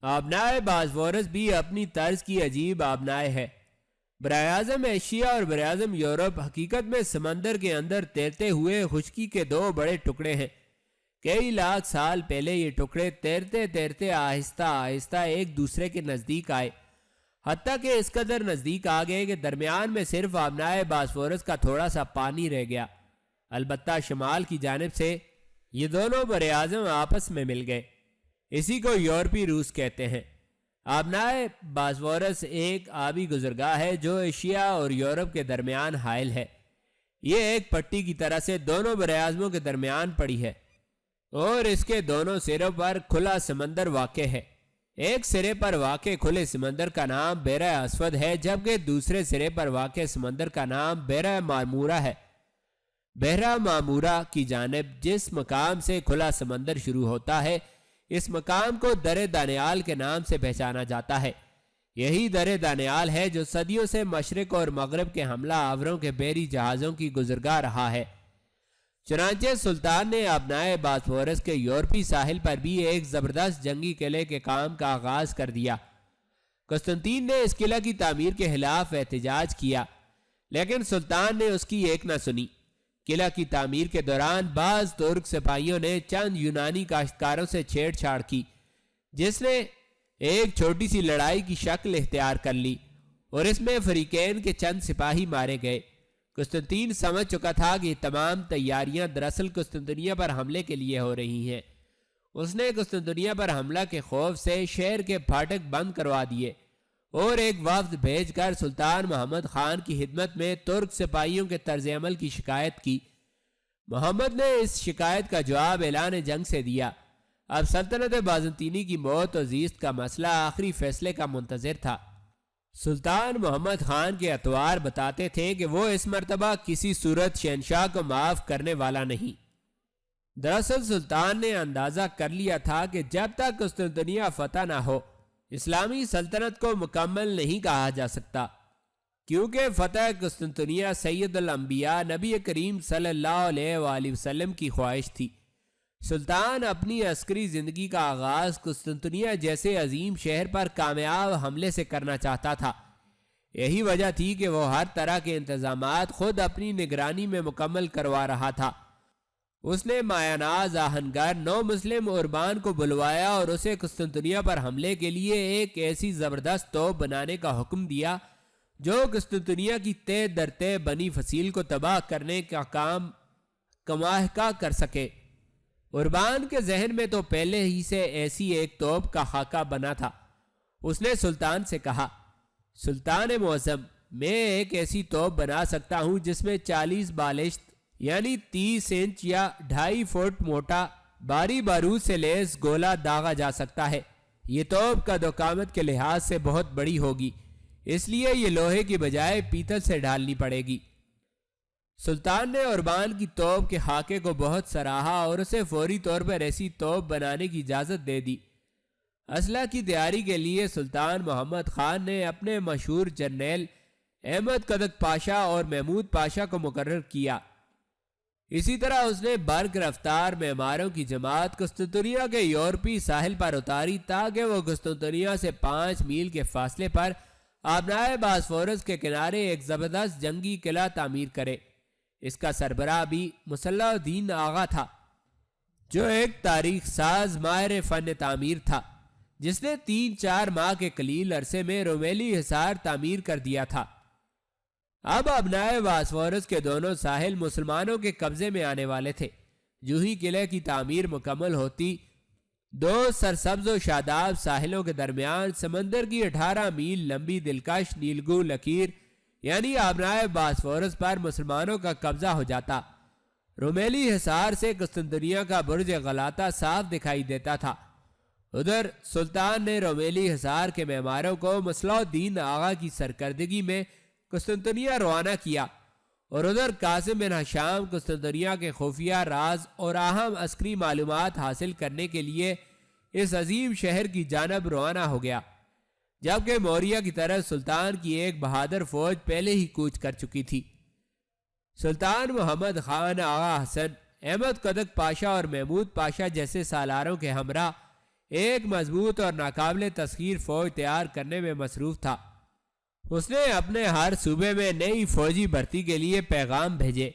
آبنائے باسفورس بھی اپنی طرز کی عجیب آبنائے ہے۔ براعظم ایشیا اور براعظم یورپ حقیقت میں سمندر کے اندر تیرتے ہوئے خشکی کے دو بڑے ٹکڑے ہیں۔ کئی لاکھ سال پہلے یہ ٹکڑے تیرتے تیرتے آہستہ آہستہ ایک دوسرے کے نزدیک آئے، حتیٰ کہ اس قدر نزدیک آ گئے کہ درمیان میں صرف آبنائے باسفورس کا تھوڑا سا پانی رہ گیا۔ البتہ شمال کی جانب سے یہ دونوں براعظم آپس میں مل گئے، اسی کو یورپی روس کہتے ہیں۔ آبنائے باسفورس ایک آبی گزرگاہ ہے جو ایشیا اور یورپ کے درمیان حائل ہے۔ یہ ایک پٹی کی طرح سے دونوں براعظموں کے درمیان پڑی ہے اور اس کے دونوں سروں پر کھلا سمندر واقع ہے۔ ایک سرے پر واقع کھلے سمندر کا نام بحر اسود ہے، جبکہ دوسرے سرے پر واقع سمندر کا نام بحر معمورہ ہے۔ بحر معمورہ کی جانب جس مقام سے کھلا سمندر شروع ہوتا ہے، اس مقام کو در دانیال کے نام سے پہچانا جاتا ہے۔ یہی در دانیال ہے جو صدیوں سے مشرق اور مغرب کے حملہ آوروں کے بحری جہازوں کی گزرگاہ رہا ہے۔ چنانچہ سلطان نے آبنائے باسفورس کے یورپی ساحل پر بھی ایک زبردست جنگی قلعے کے کام کا آغاز کر دیا۔ قسطنطین نے اس قلعہ کی تعمیر کے خلاف احتجاج کیا، لیکن سلطان نے اس کی ایک نہ سنی۔ قلعہ کی تعمیر کے دوران بعض ترک سپاہیوں نے چند یونانی کاشتکاروں سے چھیڑ چھاڑ کی، جس نے ایک چھوٹی سی لڑائی کی شکل اختیار کر لی اور اس میں فریقین کے چند سپاہی مارے گئے۔ قسطنطین سمجھ چکا تھا کہ یہ تمام تیاریاں دراصل قسطنطنیہ پر حملے کے لیے ہو رہی ہیں۔ اس نے قسطنطنیہ پر حملہ کے خوف سے شہر کے پھاٹک بند کروا دیے اور ایک وفد بھیج کر سلطان محمد خان کی خدمت میں ترک سپاہیوں کے طرز عمل کی شکایت کی۔ محمد نے اس شکایت کا جواب اعلان جنگ سے دیا۔ اب سلطنت بازنطینی کی موت و زیست کا مسئلہ آخری فیصلے کا منتظر تھا۔ سلطان محمد خان کے اتوار بتاتے تھے کہ وہ اس مرتبہ کسی صورت شہنشاہ کو معاف کرنے والا نہیں۔ دراصل سلطان نے اندازہ کر لیا تھا کہ جب تک قسطنطنیہ فتح نہ ہو، اسلامی سلطنت کو مکمل نہیں کہا جا سکتا، کیونکہ فتح قسطنطنیہ سید الانبیاء نبی کریم صلی اللہ علیہ وآلہ وسلم کی خواہش تھی۔ سلطان اپنی عسکری زندگی کا آغاز قسطنطنیہ جیسے عظیم شہر پر کامیاب حملے سے کرنا چاہتا تھا۔ یہی وجہ تھی کہ وہ ہر طرح کے انتظامات خود اپنی نگرانی میں مکمل کروا رہا تھا۔ اس نے مایاناز آہنگر نو مسلم اربان کو بلوایا اور اسے قسطنطنیہ پر حملے کے لیے ایک ایسی زبردست توپ بنانے کا حکم دیا جو قسطنطنیہ کی تہ در تہ بنی فصیل کو تباہ کرنے کا کام کماحقہ کر سکے۔ اربان کے ذہن میں تو پہلے ہی سے ایسی ایک توپ کا خاکہ بنا تھا۔ اس نے سلطان سے کہا، سلطان معظم، میں ایک ایسی توپ بنا سکتا ہوں جس میں 40 بالشت یعنی 30 انچ یا 2.5 فٹ موٹا باری بارود سے لیس گولا داغا جا سکتا ہے۔ یہ توپ قد و قامت کے لحاظ سے بہت بڑی ہوگی، اس لیے یہ لوہے کی بجائے پیتل سے ڈھالنی پڑے گی۔ سلطان نے اربان کی توپ کے خاکے کو بہت سراہا اور اسے فوری طور پر ایسی توپ بنانے کی اجازت دے دی۔ اسلحہ کی تیاری کے لیے سلطان محمد خان نے اپنے مشہور جرنیل احمد قدک پاشا اور محمود پاشا کو مقرر کیا۔ اسی طرح اس نے برق رفتار معماروں کی جماعت قسطنطنیہ کے یورپی ساحل پر اتاری تاکہ وہ قسطنطنیہ سے 5 میل کے فاصلے پر آبنائے باسفورس کے کنارے ایک زبردست جنگی قلعہ تعمیر کرے۔ اس کا سربراہ بھی مصلح الدین آغا تھا، جو ایک تاریخ ساز ماہر فن تعمیر تھا، جس نے 3-4 ماہ کے قلیل عرصے میں رومیلی حصار تعمیر کر دیا تھا۔ اب ابنائے باسفورس کے دونوں ساحل مسلمانوں کے قبضے میں آنے والے تھے۔ جو ہی قلعے کی تعمیر مکمل ہوتی، 2 سرسبز و شاداب ساحلوں کے درمیان سمندر کی 18 میل لمبی دلکش نیلگوں لکیر یعنی آبنائے باسفورس پر مسلمانوں کا قبضہ ہو جاتا۔ رومیلی حصار سے قسطنطنیہ کا برج غلاطہ صاف دکھائی دیتا تھا۔ ادھر سلطان نے رومیلی حصار کے معماروں کو مصلح الدین آغا کی سرکردگی میں قسطنطنیہ روانہ کیا، اور ادھر قاسم بن ہشام قسطنطنیہ کے خفیہ راز اور اہم عسکری معلومات حاصل کرنے کے لیے اس عظیم شہر کی جانب روانہ ہو گیا، جبکہ موریہ کی طرف سلطان کی ایک بہادر فوج پہلے ہی کوچ کر چکی تھی۔ سلطان محمد خان آغا حسن، احمد قدک پاشا اور محمود پاشا جیسے سالاروں کے ہمراہ ایک مضبوط اور ناقابل تسخیر فوج تیار کرنے میں مصروف تھا۔ اس نے اپنے ہر صوبے میں نئی فوجی بھرتی کے لیے پیغام بھیجے۔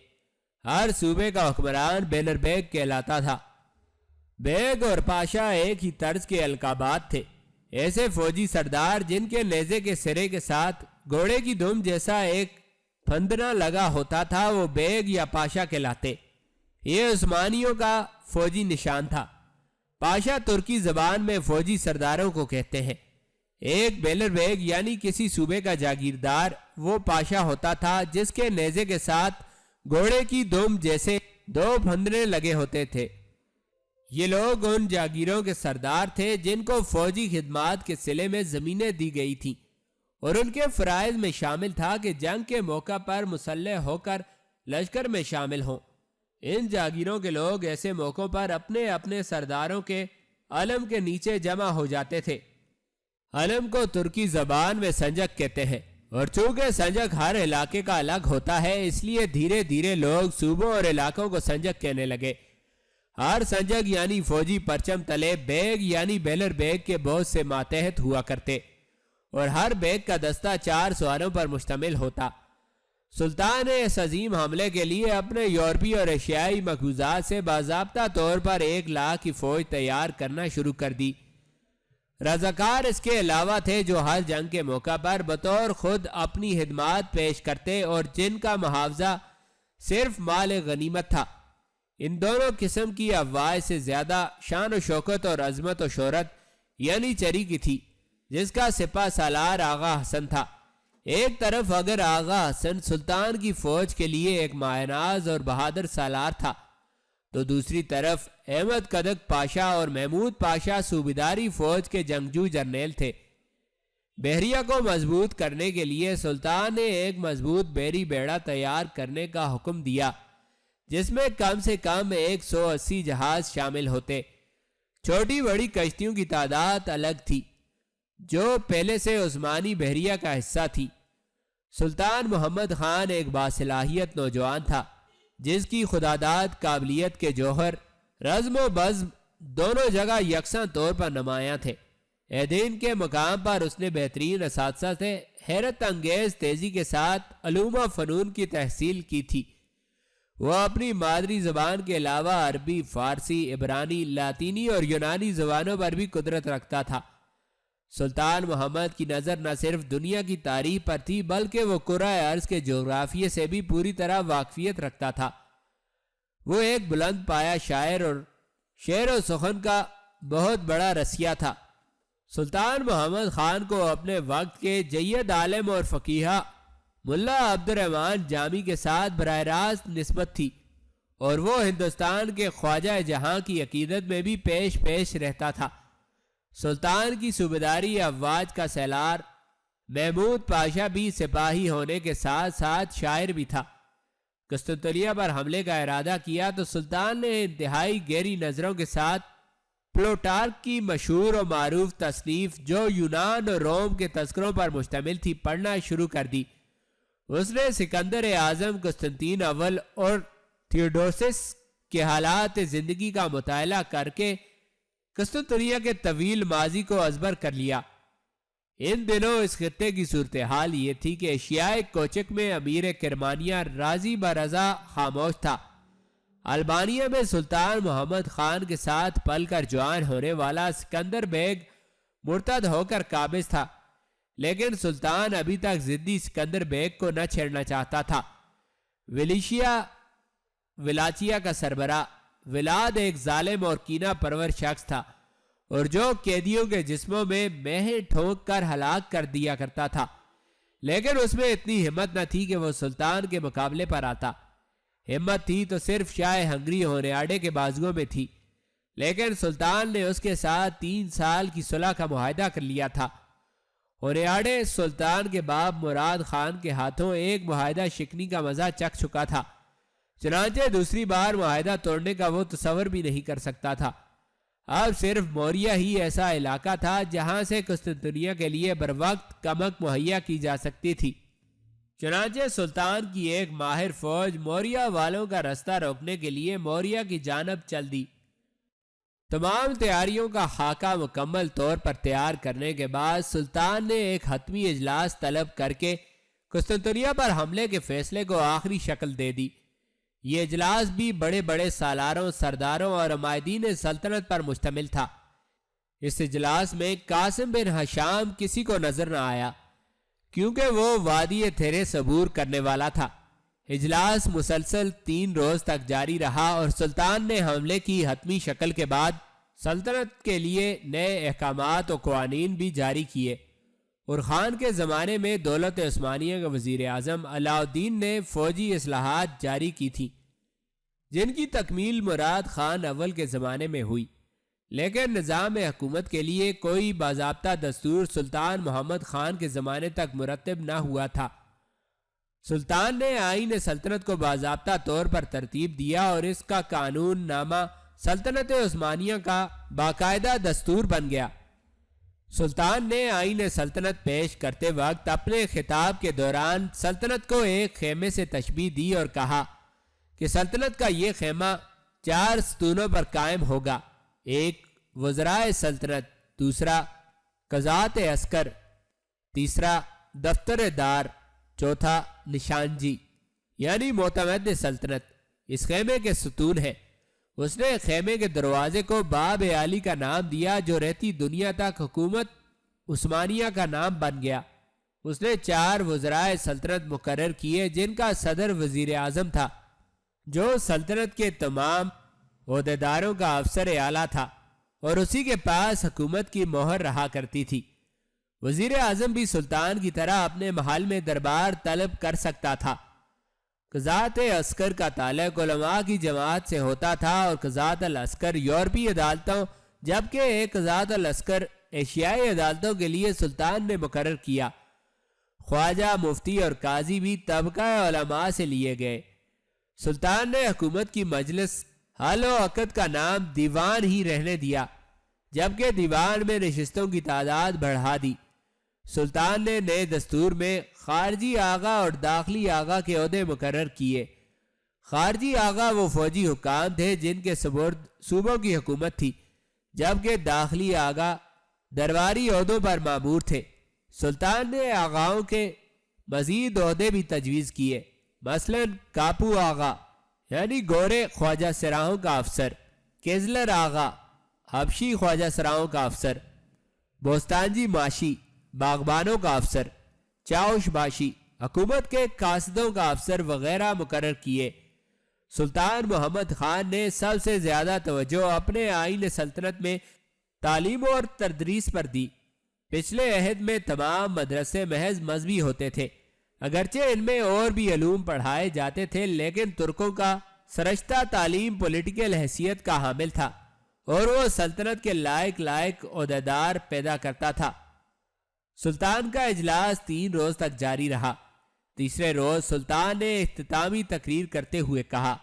ہر صوبے کا حکمران بیلر بیگ کہلاتا تھا۔ بیگ اور پاشا ایک ہی طرز کے القابات تھے۔ ایسے فوجی سردار جن کے نیزے کے سرے کے ساتھ گھوڑے کی دم جیسا ایک پھندنا لگا ہوتا تھا وہ بیگ یا پاشا کہلاتے۔ یہ عثمانیوں کا فوجی نشان تھا۔ پاشا ترکی زبان میں فوجی سرداروں کو کہتے ہیں۔ ایک بیلر بیگ یعنی کسی صوبے کا جاگیردار وہ پاشا ہوتا تھا جس کے نیزے کے ساتھ گھوڑے کی دم جیسے دو پھندنے لگے ہوتے تھے۔ یہ لوگ ان جاگیروں کے سردار تھے جن کو فوجی خدمات کے صلے میں زمینیں دی گئی تھیں، اور ان کے فرائض میں شامل تھا کہ جنگ کے موقع پر مسلح ہو کر لشکر میں شامل ہوں۔ ان جاگیروں کے لوگ ایسے موقعوں پر اپنے اپنے سرداروں کے علم کے نیچے جمع ہو جاتے تھے۔ علم کو ترکی زبان میں سنجق کہتے ہیں، اور چونکہ سنجق ہر علاقے کا الگ ہوتا ہے اس لیے دھیرے دھیرے لوگ صوبوں اور علاقوں کو سنجق کہنے لگے۔ ہر سنجق یعنی فوجی پرچم تلے بیگ یعنی بیلر بیگ کے بہت سے ماتحت ہوا کرتے، اور ہر بیگ کا دستہ 4 سواروں پر مشتمل ہوتا۔ سلطان نے اس عظیم حملے کے لیے اپنے یورپی اور ایشیائی مقبوضات سے باضابطہ طور پر 1 لاکھ کی فوج تیار کرنا شروع کر دی۔ رضاکار اس کے علاوہ تھے جو ہر جنگ کے موقع پر بطور خود اپنی خدمات پیش کرتے اور جن کا محافظہ صرف مال غنیمت تھا۔ ان دونوں قسم کی افواج سے زیادہ شان و شوکت اور عظمت و شہرت یعنی چری کی تھی، جس کا سپہ سالار آغا حسن تھا۔ ایک طرف اگر آغا حسن سلطان کی فوج کے لیے ایک مایناز اور بہادر سالار تھا، تو دوسری طرف احمد کدک پاشا اور محمود پاشا صوبیداری فوج کے جنگجو جرنیل تھے۔ بحریہ کو مضبوط کرنے کے لیے سلطان نے ایک مضبوط بحری بیڑا تیار کرنے کا حکم دیا، جس میں کم سے کم 180 جہاز شامل ہوتے۔ چھوٹی بڑی کشتیوں کی تعداد الگ تھی جو پہلے سے عثمانی بحریہ کا حصہ تھی۔ سلطان محمد خان ایک باصلاحیت نوجوان تھا جس کی خداداد قابلیت کے جوہر رزم و بزم دونوں جگہ یکساں طور پر نمایاں تھے۔ دین کے مقام پر اس نے بہترین اساتذہ سے حیرت انگیز تیزی کے ساتھ علوم و فنون کی تحصیل کی تھی۔ وہ اپنی مادری زبان کے علاوہ عربی، فارسی، عبرانی، لاطینی اور یونانی زبانوں پر بھی قدرت رکھتا تھا۔ سلطان محمد کی نظر نہ صرف دنیا کی تاریخ پر تھی بلکہ وہ کرۂ ارض کے جغرافیے سے بھی پوری طرح واقفیت رکھتا تھا۔ وہ ایک بلند پایا شاعر اور شعر و سخن کا بہت بڑا رسیا تھا۔ سلطان محمد خان کو اپنے وقت کے جید عالم اور فقیہ ملا عبد الرحمن جامی کے ساتھ براہ راست نسبت تھی، اور وہ ہندوستان کے خواجہ جہاں کی عقیدت میں بھی پیش پیش رہتا تھا۔ سلطان کی صوبیداری افواج کا سالار محمود پاشا بھی سپاہی ہونے کے ساتھ ساتھ شاعر بھی تھا۔ قسطنطنیہ پر حملے کا ارادہ کیا تو سلطان نے انتہائی گہری نظروں کے ساتھ پلوٹارک کی مشہور و معروف تصنیف جو یونان اور روم کے تذکروں پر مشتمل تھی پڑھنا شروع کر دی۔ اس نے سکندر اعظم، قسطنطین اول اور تھیوڈوسس کے حالات زندگی کا مطالعہ کر کے قسطنطنیہ کے طویل ماضی کو ازبر کر لیا۔ ان دنوں اس خطے کی صورتحال یہ تھی کہ ایشیائے کوچک میں امیر کرمانیہ راضی برضا خاموش تھا۔ البانیہ میں سلطان محمد خان کے ساتھ پل کر جوان ہونے والا سکندر بیگ مرتد ہو کر قابض تھا، لیکن سلطان ابھی تک ضدی سکندر بیگ کو نہ چھیڑنا چاہتا تھا۔ ولاچیا کا سربراہ ولاد ایک ظالم اور کینہ پرور شخص تھا، اور جو قیدیوں کے جسموں میں مہیں ٹھونک کر ہلاک کر دیا کرتا تھا، لیکن اس میں اتنی ہمت نہ تھی کہ وہ سلطان کے مقابلے پر آتا۔ ہمت تھی تو صرف شاہ ہنگری ہونیاڈے کے بازوؤں میں تھی، لیکن سلطان نے اس کے ساتھ 3 سال کی صلح کا معاہدہ کر لیا تھا۔ ہونیاڈے سلطان کے باپ مراد خان کے ہاتھوں ایک معاہدہ شکنی کا مزہ چکھ چکا تھا، چنانچہ دوسری بار معاہدہ توڑنے کا وہ تصور بھی نہیں کر سکتا تھا۔ اب صرف موریہ ہی ایسا علاقہ تھا جہاں سے قسطنطنیہ کے لیے بروقت کمک مہیا کی جا سکتی تھی۔ چنانچہ سلطان کی ایک ماہر فوج موریہ والوں کا رستہ روکنے کے لیے موریہ کی جانب چل دی۔ تمام تیاریوں کا خاکہ مکمل طور پر تیار کرنے کے بعد سلطان نے ایک حتمی اجلاس طلب کر کے قسطنطنیہ پر حملے کے فیصلے کو آخری شکل دے دی۔ یہ اجلاس بھی بڑے بڑے سالاروں، سرداروں اور عمائدین سلطنت پر مشتمل تھا۔ اس اجلاس میں قاسم بن ہشام کسی کو نظر نہ آیا کیونکہ وہ وادی تھیرس عبور کرنے والا تھا۔ اجلاس مسلسل 3 روز تک جاری رہا اور سلطان نے حملے کی حتمی شکل کے بعد سلطنت کے لیے نئے احکامات و قوانین بھی جاری کیے۔ اور خان کے زمانے میں دولت عثمانیہ کے وزیر اعظم علاء الدین نے فوجی اصلاحات جاری کی تھی جن کی تکمیل مراد خان اول کے زمانے میں ہوئی، لیکن نظام حکومت کے لیے کوئی باضابطہ دستور سلطان محمد خان کے زمانے تک مرتب نہ ہوا تھا۔ سلطان نے آئین سلطنت کو باضابطہ طور پر ترتیب دیا اور اس کا قانون نامہ سلطنت عثمانیہ کا باقاعدہ دستور بن گیا۔ سلطان نے آئین سلطنت پیش کرتے وقت اپنے خطاب کے دوران سلطنت کو ایک خیمے سے تشبیہ دی اور کہا کہ سلطنت کا یہ خیمہ 4 ستونوں پر قائم ہوگا، ایک وزرائے سلطنت، دوسرا قضاۃ عسکر، تیسرا دفتر دار، چوتھا نشانجی یعنی معتمد سلطنت اس خیمے کے ستون ہیں۔ اس نے خیمے کے دروازے کو باب عالی کا نام دیا جو رہتی دنیا تک حکومت عثمانیہ کا نام بن گیا۔ اس نے 4 وزرائے سلطنت مقرر کیے جن کا صدر وزیر اعظم تھا جو سلطنت کے تمام عہدیداروں کا افسر اعلیٰ تھا اور اسی کے پاس حکومت کی مہر رہا کرتی تھی۔ وزیر اعظم بھی سلطان کی طرح اپنے محل میں دربار طلب کر سکتا تھا۔ قضاۃ عسکر کا تعلق علماء کی جماعت سے ہوتا تھا اور قضاۃ العسکر یورپی عدالتوں جبکہ ایک قضاۃ العسکر ایشیائی عدالتوں کے لیے سلطان نے مقرر کیا۔ خواجہ، مفتی اور قاضی بھی طبقہ علماء سے لیے گئے۔ سلطان نے حکومت کی مجلس حل و عقد کا نام دیوان ہی رہنے دیا جبکہ دیوان میں نشستوں کی تعداد بڑھا دی۔ سلطان نے نئے دستور میں خارجی آغا اور داخلی آغا کے عہدے مقرر کیے۔ خارجی آغا وہ فوجی حکام تھے جن کے سپرد صوبوں کی حکومت تھی، جبکہ داخلی آغا درباری عہدوں پر مامور تھے۔ سلطان نے آغاؤں کے مزید عہدے بھی تجویز کیے، مثلا کاپو آغا یعنی گورے خواجہ سراہوں کا افسر، کیزلر آغا حبشی خواجہ سراہوں کا افسر، بوستانجی ماشی باغبانوں کا افسر، چاوش باشی حکومت کے قاصدوں کا افسر وغیرہ مقرر کیے۔ سلطان محمد خان نے سب سے زیادہ توجہ اپنے آئین سلطنت میں تعلیم اور تدریس پر دی۔ پچھلے عہد میں تمام مدرسے محض مذہبی ہوتے تھے، اگرچہ ان میں اور بھی علوم پڑھائے جاتے تھے، لیکن ترکوں کا سرشتہ تعلیم پولیٹیکل حیثیت کا حامل تھا اور وہ سلطنت کے لائق عہدیدار پیدا کرتا تھا۔ سلطان کا اجلاس 3 روز تک جاری رہا۔ تیسرے روز سلطان نے اختتامی تقریر کرتے ہوئے کہا: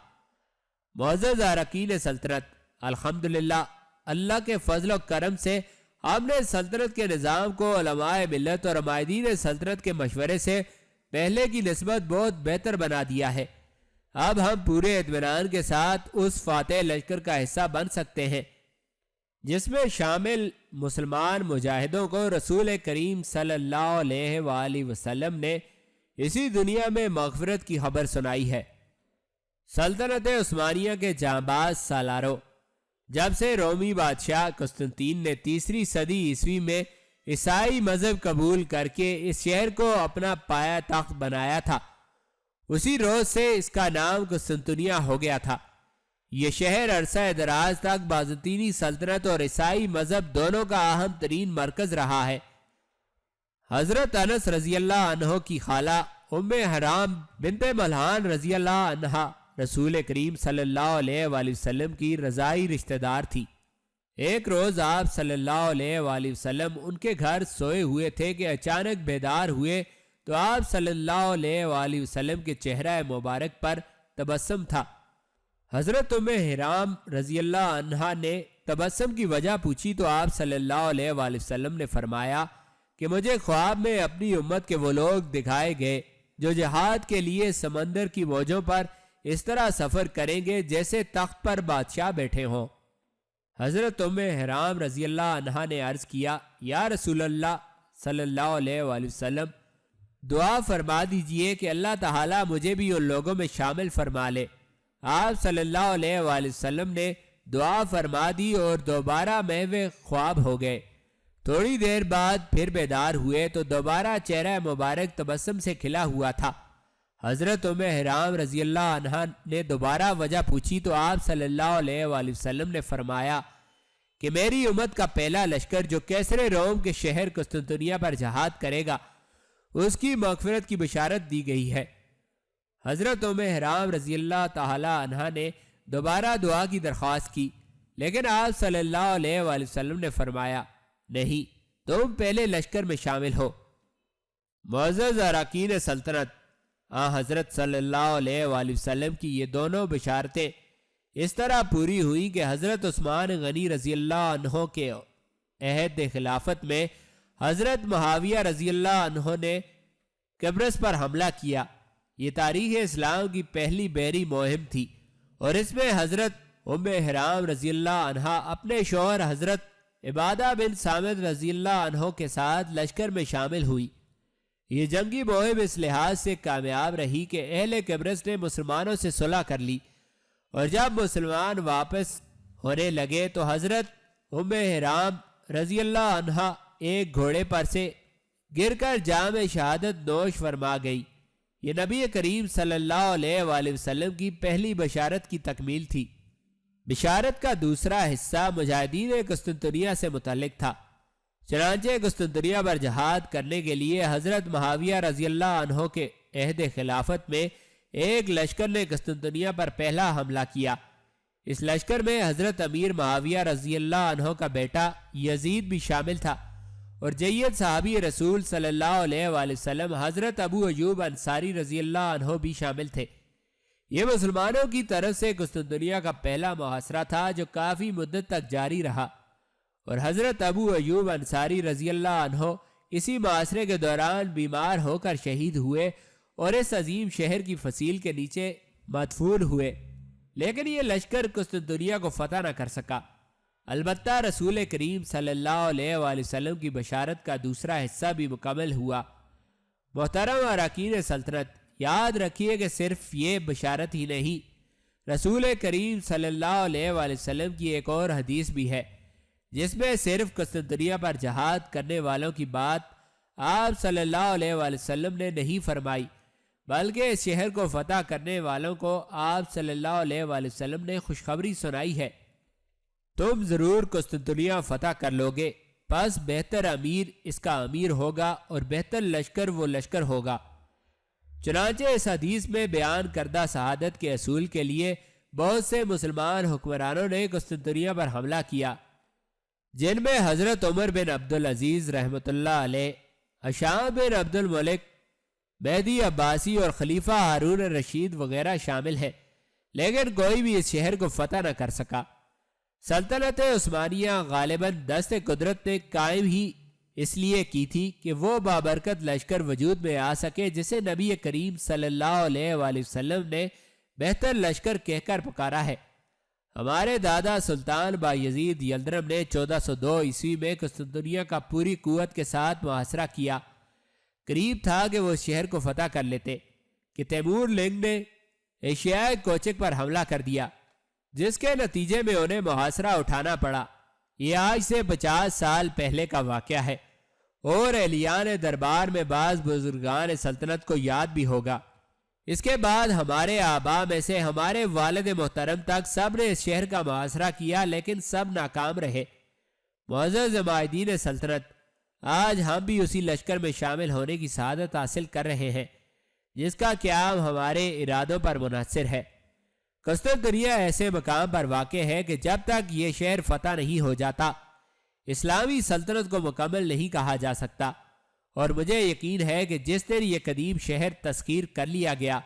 معزز اراکین سلطنت، الحمدللہ اللہ کے فضل و کرم سے ہم نے سلطنت کے نظام کو علماء ملت اور عمائدین سلطنت کے مشورے سے پہلے کی نسبت بہت بہتر بنا دیا ہے۔ اب ہم پورے اطمینان کے ساتھ اس فاتح لشکر کا حصہ بن سکتے ہیں جس میں شامل مسلمان مجاہدوں کو رسول کریم صلی اللہ علیہ وآلہ وسلم نے اسی دنیا میں مغفرت کی خبر سنائی ہے۔ سلطنت عثمانیہ کے جانباز سالاروں، جب سے رومی بادشاہ قسطنطین نے 3 صدی عیسوی میں عیسائی مذہب قبول کر کے اس شہر کو اپنا پایا تخت بنایا تھا، اسی روز سے اس کا نام قسطنطنیہ ہو گیا تھا۔ یہ شہر عرصہ دراز تک بازنطینی سلطنت اور عیسائی مذہب دونوں کا اہم ترین مرکز رہا ہے۔ حضرت انس رضی اللہ عنہ کی خالہ ام حرام بنت ملحان رضی اللہ عنہ رسول کریم صلی اللہ علیہ وآلہ وسلم کی رضائی رشتہ دار تھی۔ ایک روز آپ صلی اللہ علیہ وآلہ وسلم ان کے گھر سوئے ہوئے تھے کہ اچانک بیدار ہوئے تو آپ صلی اللہ علیہ وآلہ وسلم کے چہرہ مبارک پر تبسم تھا۔ حضرت ام حرام رضی اللہ عنہ نے تبسم کی وجہ پوچھی تو آپ صلی اللہ علیہ وآلہ وسلم نے فرمایا کہ مجھے خواب میں اپنی امت کے وہ لوگ دکھائے گئے جو جہاد کے لیے سمندر کی موجوں پر اس طرح سفر کریں گے جیسے تخت پر بادشاہ بیٹھے ہوں۔ حضرت حرام رضی اللہ عنہا نے عرض کیا، یا رسول اللہ صلی اللہ علیہ وآلہ وسلم، دعا فرما دیجئے کہ اللہ تعالیٰ مجھے بھی ان لوگوں میں شامل فرما لے۔ آپ صلی اللہ علیہ وآلہ وسلم نے دعا فرما دی اور دوبارہ محو خواب ہو گئے۔ تھوڑی دیر بعد پھر بیدار ہوئے تو دوبارہ چہرہ مبارک تبسم سے کھلا ہوا تھا۔ حضرت حرام رضی اللہ عنہ نے دوبارہ وجہ پوچھی تو آپ صلی اللہ علیہ وآلہ وسلم نے فرمایا کہ میری امت کا پہلا لشکر جو کیسر روم کے شہر قسطنطنیہ پر جہاد کرے گا، اس کی مغفرت کی بشارت دی گئی ہے۔ حضرت حرام رضی اللہ تعالی عنہ نے دوبارہ دعا کی درخواست کی، لیکن آپ صلی اللہ علیہ وآلہ وسلم نے فرمایا، نہیں، تم پہلے لشکر میں شامل ہو۔ معزز اراکین سلطنت، حضرت صلی اللہ علیہ وآلہ وسلم کی یہ دونوں بشارتیں اس طرح پوری ہوئی کہ حضرت عثمان غنی رضی اللہ عنہ کے عہد خلافت میں حضرت معاویہ رضی اللہ عنہ نے قبرص پر حملہ کیا۔ یہ تاریخ اسلام کی پہلی بحری مہم تھی اور اس میں حضرت حرام رضی اللہ عنہ اپنے شوہر حضرت عبادہ بن صامت رضی اللہ عنہ کے ساتھ لشکر میں شامل ہوئی۔ یہ جنگی مہم اس لحاظ سے کامیاب رہی کہ اہل قبرص نے مسلمانوں سے صلح کر لی، اور جب مسلمان واپس ہونے لگے تو حضرت حرام رضی اللہ عنہ ایک گھوڑے پر سے گر کر جام شہادت نوش فرما گئی۔ یہ نبی کریم صلی اللہ علیہ وآلہ وسلم کی پہلی بشارت کی تکمیل تھی۔ بشارت کا دوسرا حصہ مجاہدین قسطنطنیہ سے متعلق تھا۔ چنانچہ قسطنطنیہ پر جہاد کرنے کے لیے حضرت معاویہ رضی اللہ عنہ کے عہد خلافت میں ایک لشکر نے قسطنطنیہ پر پہلا حملہ کیا۔ اس لشکر میں حضرت امیر معاویہ رضی اللہ عنہ کا بیٹا یزید بھی شامل تھا، اور جید صحابی رسول صلی اللہ علیہ وآلہ وسلم حضرت ابو ایوب انصاری رضی اللہ عنہ بھی شامل تھے۔ یہ مسلمانوں کی طرف سے قسطنطنیہ کا پہلا محاصرہ تھا جو کافی مدت تک جاری رہا، اور حضرت ابو ایوب انصاری رضی اللہ عنہ اسی محاصرے کے دوران بیمار ہو کر شہید ہوئے اور اس عظیم شہر کی فصیل کے نیچے مدفون ہوئے۔ لیکن یہ لشکر قسطنطنیہ کو فتح نہ کر سکا۔ البتہ رسول کریم صلی اللہ علیہ وآلہ وسلم کی بشارت کا دوسرا حصہ بھی مکمل ہوا۔ محترم اراکین سلطنت، یاد رکھیے کہ صرف یہ بشارت ہی نہیں، رسول کریم صلی اللہ علیہ وآلہ وسلم کی ایک اور حدیث بھی ہے جس میں صرف قسطنطنیہ پر جہاد کرنے والوں کی بات آپ صلی اللہ علیہ وآلہ وسلم نے نہیں فرمائی، بلکہ اس شہر کو فتح کرنے والوں کو آپ صلی اللہ علیہ وآلہ وسلم نے خوشخبری سنائی ہے، تم ضرور قسطنطنیہ فتح کر لوگے، پس بہتر امیر اس کا امیر ہوگا اور بہتر لشکر وہ لشکر ہوگا۔ چنانچہ اس حدیث میں بیان کردہ شہادت کے اصول کے لیے بہت سے مسلمان حکمرانوں نے قسطنطنیہ پر حملہ کیا، جن میں حضرت عمر بن عبدالعزیز رحمۃ اللہ علیہ، ہشام بن عبد الملک، مہدی عباسی اور خلیفہ ہارون الرشید وغیرہ شامل ہیں، لیکن کوئی بھی اس شہر کو فتح نہ کر سکا۔ سلطنت عثمانیہ غالباً دست قدرت نے قائم ہی اس لیے کی تھی کہ وہ بابرکت لشکر وجود میں آ سکے جسے نبی کریم صلی اللہ علیہ وآلہ وسلم نے بہتر لشکر کہہ کر پکارا ہے۔ ہمارے دادا سلطان بایزید یلدرم نے 1402 عیسوی میں قسطنطنیہ کا پوری قوت کے ساتھ محاصرہ کیا۔ قریب تھا کہ وہ شہر کو فتح کر لیتے کہ تیمور لنگ نے ایشیائی کوچک پر حملہ کر دیا، جس کے نتیجے میں انہیں محاصرہ اٹھانا پڑا۔ یہ آج سے 50 سال پہلے کا واقعہ ہے، اور اہلیان دربار میں بعض بزرگان سلطنت کو یاد بھی ہوگا۔ اس کے بعد ہمارے آباء میں سے ہمارے والد محترم تک سب نے اس شہر کا محاصرہ کیا، لیکن سب ناکام رہے۔ معزز معاہدین سلطنت، آج ہم بھی اسی لشکر میں شامل ہونے کی سعادت حاصل کر رہے ہیں جس کا قیام ہمارے ارادوں پر منحصر ہے۔ قسطنطنیہ ایسے مقام پر واقع ہے کہ جب تک یہ شہر فتح نہیں ہو جاتا اسلامی سلطنت کو مکمل نہیں کہا جا سکتا، اور مجھے یقین ہے کہ جس دن یہ قدیم شہر تسخیر کر لیا گیا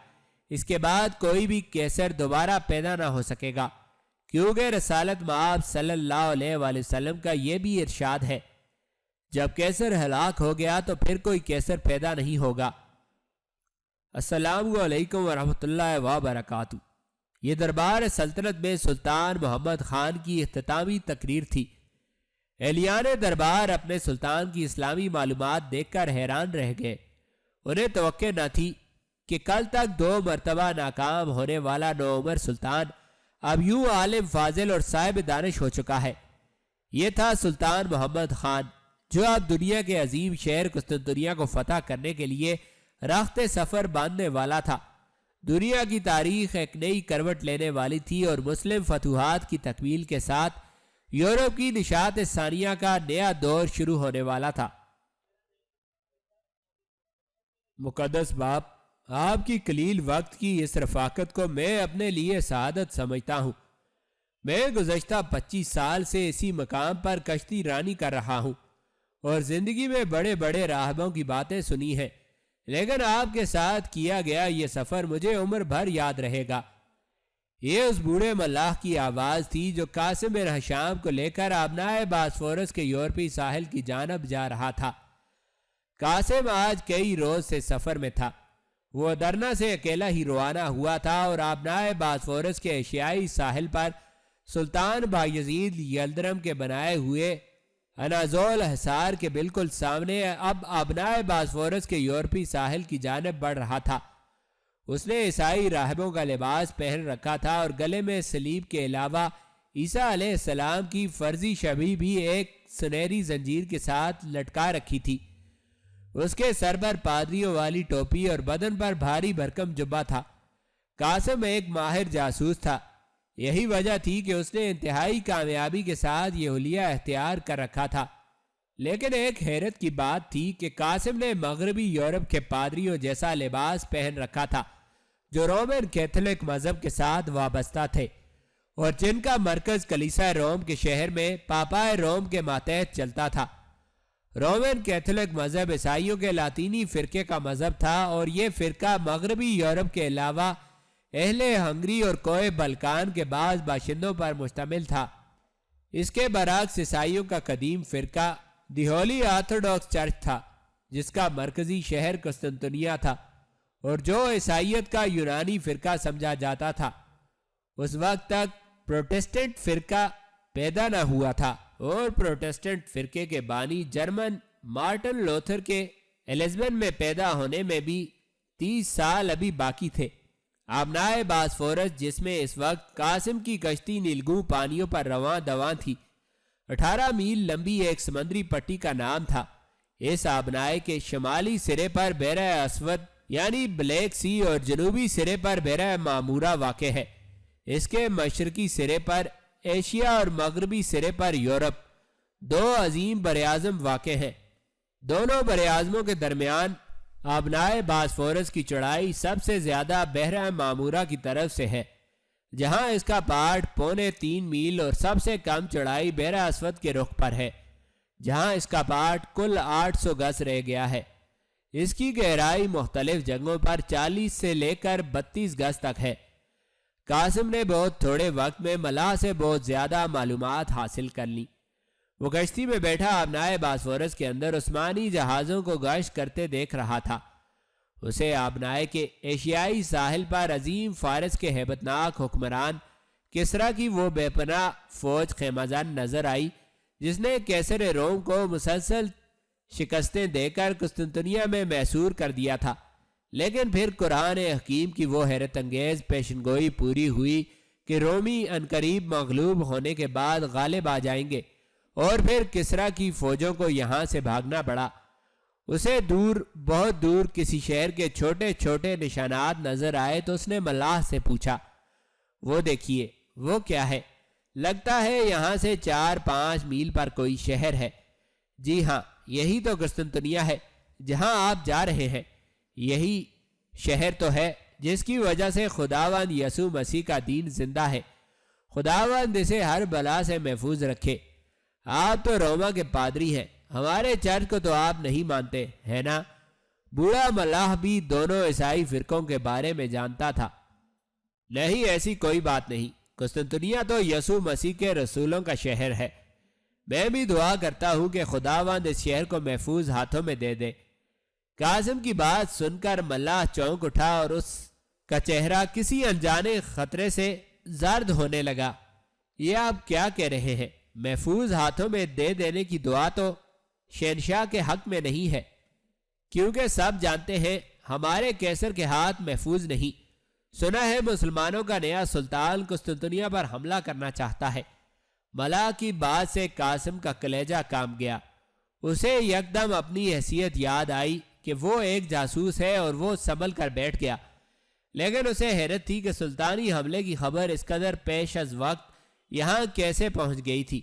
اس کے بعد کوئی بھی کیسر دوبارہ پیدا نہ ہو سکے گا، کیونکہ رسالت مآب صلی اللہ علیہ وآلہ وسلم کا یہ بھی ارشاد ہے، جب کیسر ہلاک ہو گیا تو پھر کوئی کیسر پیدا نہیں ہوگا۔ السلام علیکم ورحمۃ اللہ وبرکاتہ۔ یہ دربار سلطنت میں سلطان محمد خان کی اختتامی تقریر تھی۔ اہلیان دربار اپنے سلطان کی اسلامی معلومات دیکھ کر حیران رہ گئے۔ انہیں توقع نہ تھی کہ کل تک 2 مرتبہ ناکام ہونے والا نوعمر سلطان اب یوں عالم فاضل اور صاحب دانش ہو چکا ہے۔ یہ تھا سلطان محمد خان، جو اب دنیا کے عظیم شہر قسطنطنیہ کو فتح کرنے کے لیے رخت سفر باندھنے والا تھا۔ دنیا کی تاریخ ایک نئی کروٹ لینے والی تھی اور مسلم فتوحات کی تکمیل کے ساتھ یورپ کی نشاط ثانیہ کا نیا دور شروع ہونے والا تھا۔ مقدس باپ، آپ کی قلیل وقت کی اس رفاقت کو میں اپنے لیے سعادت سمجھتا ہوں۔ میں گزشتہ 25 سال سے اسی مقام پر کشتی رانی کر رہا ہوں اور زندگی میں بڑے بڑے راہبوں کی باتیں سنی ہیں، لیکن آپ کے ساتھ کیا گیا یہ سفر مجھے عمر بھر یاد رہے گا۔ یہ اس بوڑھے ملاح کی آواز تھی جو قاسم بن ہشام کو لے کر آبنائے باسفورس کے یورپی ساحل کی جانب جا رہا تھا۔ قاسم آج کئی روز سے سفر میں تھا۔ وہ درنا سے اکیلا ہی روانہ ہوا تھا اور آبنائے باسفورس کے ایشیائی ساحل پر سلطان بایزید یلدرم کے بنائے ہوئے انازول حصار کے بالکل سامنے اب آبنائے باسفورس کے یورپی ساحل کی جانب بڑھ رہا تھا۔ اس نے عیسائی راہبوں کا لباس پہن رکھا تھا اور گلے میں صلیب کے علاوہ عیسیٰ علیہ السلام کی فرضی شبیہ بھی ایک سنہری زنجیر کے ساتھ لٹکا رکھی تھی۔ اس کے سر پر پادریوں والی ٹوپی اور بدن پر بھاری بھرکم جبہ تھا۔ قاسم ایک ماہر جاسوس تھا۔ یہی وجہ تھی کہ اس نے انتہائی کامیابی کے ساتھ یہ حلیہ اختیار کر رکھا تھا۔ لیکن ایک حیرت کی بات تھی کہ قاسم نے مغربی یورپ کے پادریوں جیسا لباس پہن رکھا تھا جو رومن کیتھولک مذہب کے ساتھ وابستہ تھے اور جن کا مرکز کلیسا روم کے شہر میں پاپائے روم کے ماتحت چلتا تھا۔ رومن کیتھولک مذہب عیسائیوں کے لاطینی فرقے کا مذہب تھا اور یہ فرقہ مغربی یورپ کے علاوہ اہل ہنگری اور کوئے بلکان کے بعض باشندوں پر مشتمل تھا۔ اس کے برعکس عیسائیوں کا قدیم فرقہ دی ہولی آرتھوڈاکس چرچ تھا، جس کا مرکزی شہر قسطنطنیہ تھا اور جو عیسائیت کا یونانی فرقہ سمجھا جاتا تھا۔ اس وقت تک پروٹسٹنٹ فرقہ پیدا نہ ہوا تھا اور پروٹسٹنٹ فرقے کے بانی جرمن مارٹن لوتھر کے ایلزبن میں پیدا ہونے میں بھی 30 سال ابھی باقی تھے۔ آبنائے باسفورس، جس میں اس وقت قاسم کی کشتی نیلگوں پانیوں پر رواں دواں تھی، 18 میل لمبی ایک سمندری پٹی کا نام تھا۔ اس آبنائے کے شمالی سرے پر بحیرہ اسود یعنی بلیک سی اور جنوبی سرے پر بحیرہ معمورہ واقع ہے۔ اس کے مشرقی سرے پر ایشیا اور مغربی سرے پر یورپ، 2 عظیم براعظم واقع ہیں۔ دونوں براعظموں کے درمیان آبنائے باسفورس کی چوڑائی سب سے زیادہ بحیرہ معمورہ کی طرف سے ہے، جہاں اس کا پارٹ 3.25 میل اور سب سے کم چوڑائی بحیرہ اسود کے رخ پر ہے، جہاں اس کا پارٹ کل 800 گز رہ گیا ہے۔ اس کی گہرائی مختلف جگہوں پر 40 سے لے کر 32 گز تک ہے۔ قاسم نے بہت تھوڑے وقت میں ملاح سے بہت زیادہ معلومات حاصل کر لی۔ وہ کشتی میں بیٹھا آبنائے باسفورس کے اندر عثمانی جہازوں کو گشت کرتے دیکھ رہا تھا۔ اسے آبنائے کے ایشیائی ساحل پر عظیم فارس کے ہیبت ناک حکمران کسریٰ کی وہ بے پناہ فوج خیمہ زن نظر آئی جس نے کیسر روم کو مسلسل شکستیں دے کر قسطنطنیہ میں محصور کر دیا تھا۔ لیکن پھر قرآن حکیم کی وہ حیرت انگیز پیشن گوئی پوری ہوئی کہ رومی عنقریب مغلوب ہونے کے بعد غالب آ جائیں گے اور پھر کسریٰ کی فوجوں کو یہاں سے بھاگنا پڑا۔ اسے دور، بہت دور کسی شہر کے چھوٹے چھوٹے نشانات نظر آئے تو اس نے ملاح سے پوچھا، وہ دیکھیے، وہ کیا ہے؟ لگتا ہے یہاں سے 4-5 میل پر کوئی شہر ہے۔ جی ہاں، یہی تو قسطنطنیہ ہے جہاں آپ جا رہے ہیں۔ یہی شہر تو ہے جس کی وجہ سے خداوند یسوع مسیح کا دین زندہ ہے۔ خداوند اسے ہر بلا سے محفوظ رکھے۔ آپ تو روما کے پادری ہیں، ہمارے چرچ کو تو آپ نہیں مانتے، ہے نا؟ بوڑھا ملاح بھی دونوں عیسائی فرقوں کے بارے میں جانتا تھا۔ نہیں، ایسی کوئی بات نہیں، قسطنطنیہ تو یسوع مسیح کے رسولوں کا شہر ہے۔ میں بھی دعا کرتا ہوں کہ خداوند اس شہر کو محفوظ ہاتھوں میں دے دے۔ قاسم کی بات سن کر ملاح چونک اٹھا اور اس کا چہرہ کسی انجانے خطرے سے زرد ہونے لگا۔ یہ آپ کیا کہہ رہے ہیں؟ محفوظ ہاتھوں میں دے دینے کی دعا تو شہنشاہ کے حق میں نہیں ہے، کیونکہ سب جانتے ہیں ہمارے کیسر کے ہاتھ محفوظ نہیں۔ سنا ہے مسلمانوں کا نیا سلطان قسطنطنیہ پر حملہ کرنا چاہتا ہے۔ ملا کی بات سے قاسم کا کلیجہ کام گیا۔ اسے یکدم اپنی حیثیت یاد آئی کہ وہ ایک جاسوس ہے، اور وہ سنبھل کر بیٹھ گیا۔ لیکن اسے حیرت تھی کہ سلطانی حملے کی خبر اس قدر پیش از وقت یہاں کیسے پہنچ گئی تھی۔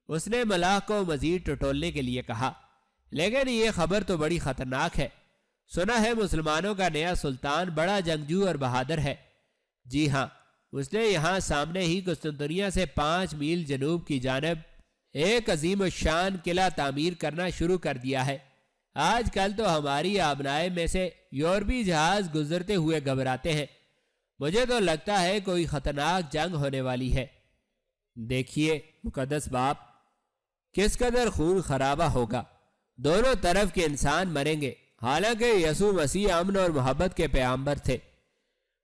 اس نے ملاح کو مزید ٹٹولنے کے لیے کہا، لیکن یہ خبر تو بڑی خطرناک ہے۔ سنا ہے مسلمانوں کا نیا سلطان بڑا جنگجو اور بہادر ہے۔ جی ہاں، اس نے یہاں سامنے ہی قسطنطنیہ سے 5 میل جنوب کی جانب ایک عظیم الشان قلعہ تعمیر کرنا شروع کر دیا ہے۔ آج کل تو ہماری آبنائے میں سے یورپی جہاز گزرتے ہوئے گھبراتے ہیں۔ مجھے تو لگتا ہے کوئی خطرناک جنگ ہونے والی ہے۔ دیکھیے مقدس باپ، کس قدر خون خرابہ ہوگا، دونوں طرف کے انسان مریں گے۔ حالانکہ یسوع مسیح امن اور محبت کے پیغمبر تھے۔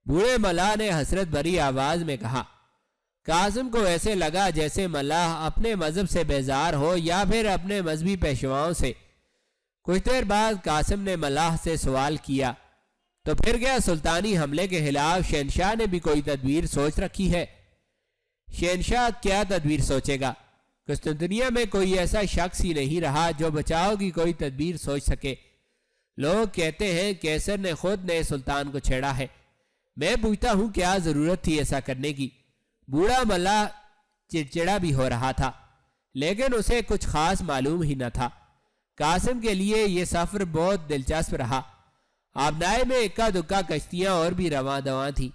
بوڑھے ملاح نے حسرت بھری آواز میں کہا۔ قاسم کو ایسے لگا جیسے ملاح اپنے مذہب سے بیزار ہو یا پھر اپنے مذہبی پیشواؤں سے۔ کچھ دیر بعد قاسم نے ملاح سے سوال کیا، تو پھر کیا سلطانی حملے کے خلاف شہنشاہ نے بھی کوئی تدبیر سوچ رکھی ہے؟ شہنشاہ کیا تدبیر سوچے گا؟ قسطنطنیہ میں کوئی ایسا شخص ہی نہیں رہا جو بچاؤ کی کوئی تدبیر سوچ سکے۔ لوگ کہتے ہیں کیسر نے خود نئے سلطان کو چھیڑا ہے۔ میں پوچھتا ہوں کیا ضرورت تھی ایسا کرنے کی؟ بوڑھا ملاح چڑچڑا بھی ہو رہا تھا، لیکن اسے کچھ خاص معلوم ہی نہ تھا۔ قاسم کے لیے یہ سفر بہت دلچسپ رہا۔ آبنائے میں اکا دکا کشتیاں اور بھی رواں دواں تھیں۔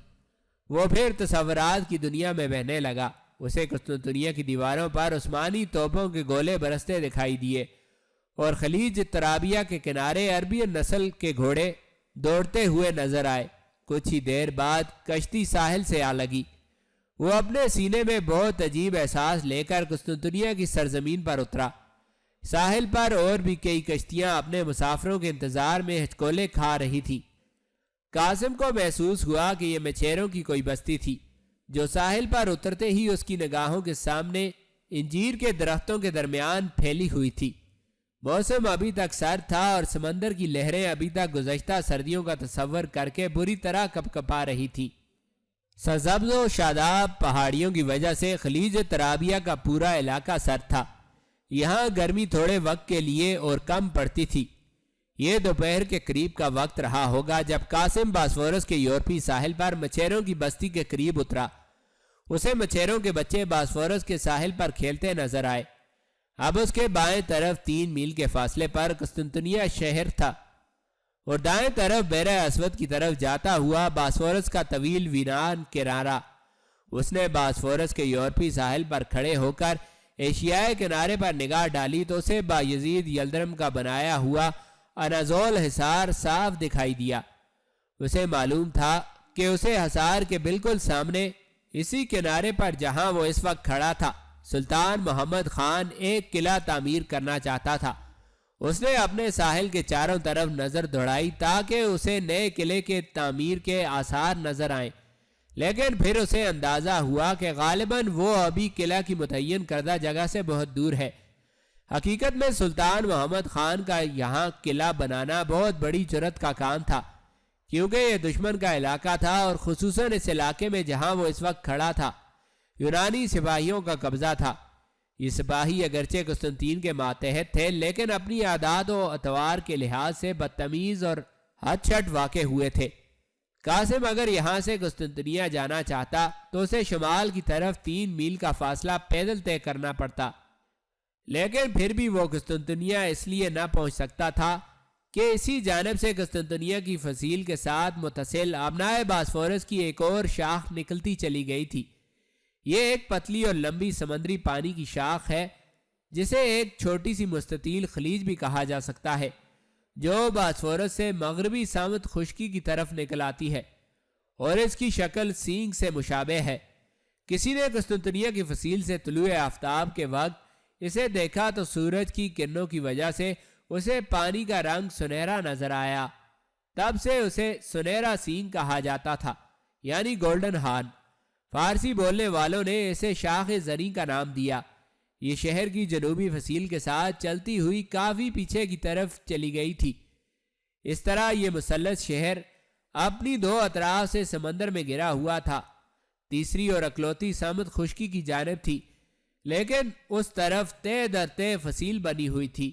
وہ پھر تصورات کی دنیا میں بہنے لگا۔ اسے قسطنطنیہ کی دیواروں پر عثمانی توپوں کے گولے برستے دکھائی دیے، اور خلیج ترابیہ کے کنارے عربی نسل کے گھوڑے دوڑتے ہوئے نظر آئے۔ کچھ ہی دیر بعد کشتی ساحل سے آ لگی۔ وہ اپنے سینے میں بہت عجیب احساس لے کر قسطنطنیہ کی سرزمین پر اترا۔ ساحل پر اور بھی کئی کشتیاں اپنے مسافروں کے انتظار میں ہچکولے کھا رہی تھی۔ قاسم کو محسوس ہوا کہ یہ مچھیروں کی کوئی بستی تھی، جو ساحل پر اترتے ہی اس کی نگاہوں کے سامنے انجیر کے درختوں کے درمیان پھیلی ہوئی تھی۔ موسم ابھی تک سرد تھا، اور سمندر کی لہریں ابھی تک گزشتہ سردیوں کا تصور کر کے بری طرح کپکپا رہی تھی۔ سرسبز و شاداب پہاڑیوں کی وجہ سے خلیج ترابیہ کا پورا علاقہ سرد تھا۔ یہاں گرمی تھوڑے وقت کے لیے اور کم پڑتی تھی۔ یہ دوپہر کے قریب کا وقت رہا ہوگا جب قاسم باسفورس کے یورپی ساحل پر مچھیروں کی بستی کے قریب اترا۔ اسے مچھیروں کے بچے باسفورس کے ساحل پر کھیلتے نظر آئے۔ اب اس کے بائیں طرف 3 میل کے فاصلے پر قسطنطنیہ شہر تھا، اور دائیں طرف بحر اسود کی طرف جاتا ہوا باسفورس کا طویل ویران کنارہ۔ اس نے باسفورس کے یورپی ساحل پر کھڑے ہو کر ایشیائی کنارے پر نگاہ ڈالی تو اسے بایزید یلدرم کا بنایا ہوا انازول حصار صاف دکھائی دیا۔ اسے معلوم تھا کہ اسے حصار کے بالکل سامنے، اسی کنارے پر جہاں وہ اس وقت کھڑا تھا، سلطان محمد خان ایک قلعہ تعمیر کرنا چاہتا تھا۔ اس نے اپنے ساحل کے چاروں طرف نظر دوڑائی تاکہ اسے نئے قلعے کے تعمیر کے آثار نظر آئیں، لیکن پھر اسے اندازہ ہوا کہ غالباً وہ ابھی قلعہ کی متعین کردہ جگہ سے بہت دور ہے۔ حقیقت میں سلطان محمد خان کا یہاں قلعہ بنانا بہت بڑی جرأت کا کام تھا، کیونکہ یہ دشمن کا علاقہ تھا، اور خصوصاً اس علاقے میں جہاں وہ اس وقت کھڑا تھا یونانی سپاہیوں کا قبضہ تھا۔ یہ سپاہی اگرچہ قسطنطین کے ماتحت تھے، لیکن اپنی عادات و اطوار کے لحاظ سے بدتمیز اور ہٹ چھٹ واقع ہوئے تھے۔ قاسم اگر یہاں سے قسطنطنیہ جانا چاہتا تو اسے شمال کی طرف 3 میل کا فاصلہ پیدل طے کرنا پڑتا، لیکن پھر بھی وہ قسطنطنیہ اس لیے نہ پہنچ سکتا تھا کہ اسی جانب سے قسطنطنیہ کی فصیل کے ساتھ متصل آبنائے باسفورس کی ایک اور شاخ نکلتی چلی گئی تھی۔ یہ ایک پتلی اور لمبی سمندری پانی کی شاخ ہے، جسے ایک چھوٹی سی مستطیل خلیج بھی کہا جا سکتا ہے، جو باسفورس سے مغربی سمت خشکی کی طرف نکل آتی ہے، اور اس کی شکل سینگ سے مشابہ ہے۔ کسی نے قسطنطنیہ کی فصیل سے طلوع آفتاب کے وقت اسے دیکھا تو سورج کی کرنوں کی وجہ سے اسے پانی کا رنگ سنہرا نظر آیا۔ تب سے اسے سنہرا سینگ کہا جاتا تھا، یعنی گولڈن ہارن۔ فارسی بولنے والوں نے اسے شاخ زریں کا نام دیا۔ یہ شہر کی جنوبی فصیل کے ساتھ چلتی ہوئی کافی پیچھے کی طرف چلی گئی تھی۔ اس طرح یہ مثلث شہر اپنی دو اطراف سے سمندر میں گرا ہوا تھا۔ تیسری اور اکلوتی سمت خشکی کی جانب تھی، لیکن اس طرف طے در طے فصیل بنی ہوئی تھی۔